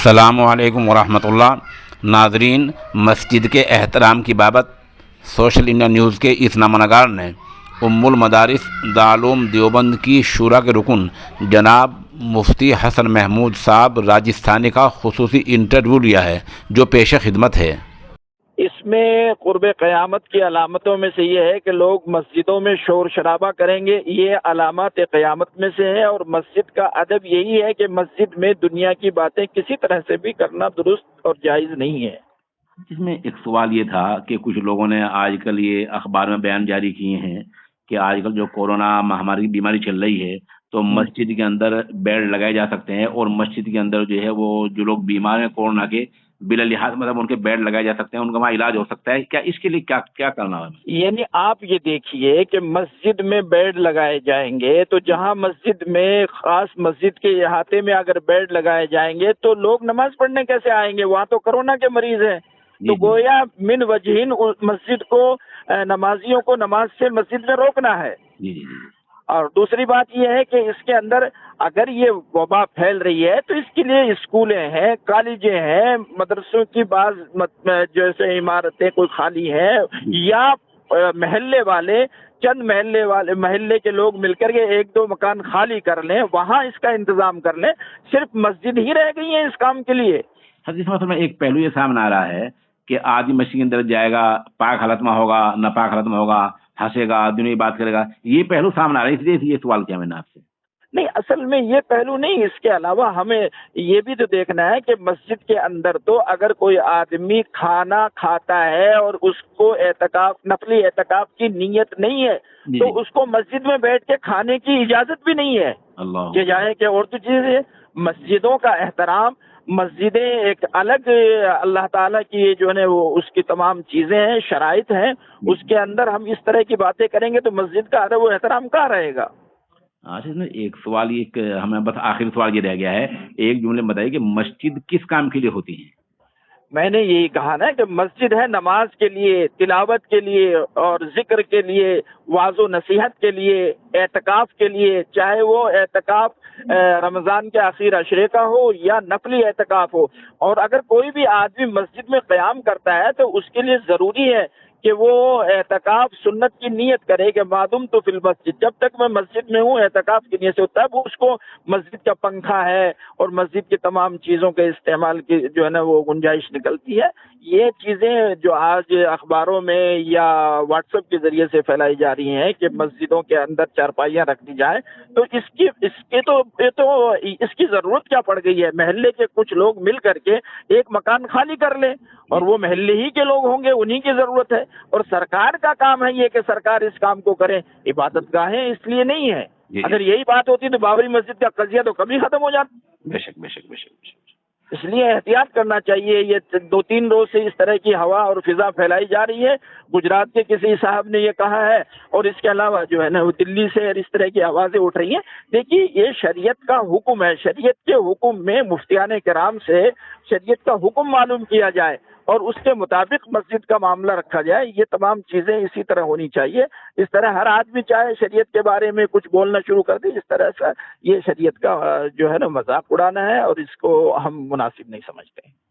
السلام علیکم ورحمۃ اللہ۔ ناظرین، مسجد کے احترام کی بابت سوشل انڈیا نیوز کے اس نامہ نگار نے ام المدارس دارالعلوم دیوبند کی شورا کے رکن جناب مفتی حسن محمود صاحب راجستھانی کا خصوصی انٹرویو لیا ہے، جو پیش خدمت ہے۔ اس میں قرب قیامت کی علامتوں میں سے یہ ہے کہ لوگ مسجدوں میں شور شرابہ کریں گے، یہ علامات قیامت میں سے ہے، اور مسجد کا ادب یہی ہے کہ مسجد میں دنیا کی باتیں کسی طرح سے بھی کرنا درست اور جائز نہیں ہے۔ اس میں ایک سوال یہ تھا کہ کچھ لوگوں نے آج کل یہ اخبار میں بیان جاری کیے ہیں کہ آج کل جو کورونا مہاماری کی بیماری چل رہی ہے تو مسجد کے اندر بیڈ لگائے جا سکتے ہیں، اور مسجد کے اندر جو ہے وہ جو لوگ بیمار ہیں کورونا کے، بلا لحاظ مطلب ان کے بیڈ لگائے جا سکتے ہیں، ان کا وہاں علاج ہو سکتا ہے کیا؟ اس کے لیے کیا کرنا ہے؟ یعنی آپ یہ دیکھیے کہ مسجد میں بیڈ لگائے جائیں گے تو جہاں مسجد میں خاص مسجد کے احاطے میں اگر بیڈ لگائے جائیں گے تو لوگ نماز پڑھنے کیسے آئیں گے؟ وہاں تو کرونا کے مریض ہیں۔ تو گویا من وجہین مسجد کو، نمازیوں کو نماز سے مسجد میں روکنا ہے۔ اور دوسری بات یہ ہے کہ اس کے اندر اگر یہ وبا پھیل رہی ہے تو اس کے لیے اسکولیں ہیں، کالجیں ہیں، مدرسوں کی بعض جیسے عمارتیں کوئی خالی ہیں، یا محلے والے چند محلے کے لوگ مل کر کے ایک دو مکان خالی کر لیں، وہاں اس کا انتظام کر لیں۔ صرف مسجد ہی رہ گئی ہے اس کام کے لیے۔ حدیث میں ایک پہلو یہ سامنے آ رہا ہے کہ آدمی مسجد کے اندر جائے گا، پاک حالت میں ہوگا، ناپاک حالت میں ہوگا، ہنسے گا، دنیا بات کرے گا، یہ پہلو سامنے آ رہا ہے، اس لیے یہ سوال کیا میں نے آپ سے۔ نہیں، اصل میں یہ پہلو نہیں، اس کے علاوہ ہمیں یہ بھی تو دیکھنا ہے کہ مسجد کے اندر تو اگر کوئی آدمی کھانا کھاتا ہے اور اس کو اعتکاف، نفلی اعتکاف کی نیت نہیں ہے تو اس کو مسجد میں بیٹھ کے کھانے کی اجازت بھی نہیں ہے کہ جائے کہ اور تو چیز ہے۔ مسجدوں کا احترام، مسجدیں ایک الگ اللہ تعالیٰ کی جو ہے وہ اس کی تمام چیزیں ہیں، شرائط ہیں، اس کے اندر ہم اس طرح کی باتیں کریں گے تو مسجد کا ادب و احترام کہاں رہے گا؟ ایک سوال یہ ہمیں بس آخری سوال یہ رہ گیا ہے، ایک جملے میں بتائیے کہ مسجد کس کام کے لیے ہوتی ہے؟ میں نے یہی کہا نا کہ مسجد ہے نماز کے لیے، تلاوت کے لیے، اور ذکر کے لیے، وعظ و نصیحت کے لیے، اعتکاف کے لیے، چاہے وہ اعتکاف رمضان کے آخر عشرے کا ہو یا نفلی اعتکاف ہو۔ اور اگر کوئی بھی آدمی مسجد میں قیام کرتا ہے تو اس کے لیے ضروری ہے کہ وہ اعتکاف سنت کی نیت کرے کہ معدوم تو فی المسجد، جب تک میں مسجد میں ہوں اعتکاف کی نیت سے ہوتا ہے، وہ اس کو مسجد کا پنکھا ہے اور مسجد کی تمام چیزوں کے استعمال کی جو ہے نا وہ گنجائش نکلتی ہے۔ یہ چیزیں جو آج اخباروں میں یا واٹس ایپ کے ذریعے سے پھیلائی جا رہی ہیں کہ مسجدوں کے اندر چارپائیاں رکھ دی جائیں، تو اس کی ضرورت کیا پڑ گئی ہے؟ محلے کے کچھ لوگ مل کر کے ایک مکان خالی کر لیں، اور وہ محلے ہی کے لوگ ہوں گے، انہی کی ضرورت ہے۔ اور سرکار کا کام ہے یہ کہ سرکار اس کام کو کرے، عبادت گاہیں اس لیے نہیں ہے۔ اگر یہی بات ہوتی تو بابری مسجد کا قضیہ تو کبھی ختم ہو جاتا۔ بے شک بے شک بے شک۔ اس لیے احتیاط کرنا چاہیے۔ یہ 2-3 روز سے اس طرح کی ہوا اور فضا پھیلائی جا رہی ہے۔ گجرات کے کسی صاحب نے یہ کہا ہے، اور اس کے علاوہ جو ہے نا وہ دلی سے اس طرح کی آوازیں اٹھ رہی ہیں۔ دیکھیے، یہ شریعت کا حکم ہے، شریعت کے حکم میں مفتیان کرام سے شریعت کا حکم معلوم کیا جائے اور اس کے مطابق مسجد کا معاملہ رکھا جائے۔ یہ تمام چیزیں اسی طرح ہونی چاہیے۔ اس طرح ہر آدمی چاہے شریعت کے بارے میں کچھ بولنا شروع کر دے، اس طرح سے یہ شریعت کا جو ہے نا مذاق اڑانا ہے، اور اس کو ہم مناسب نہیں سمجھتے۔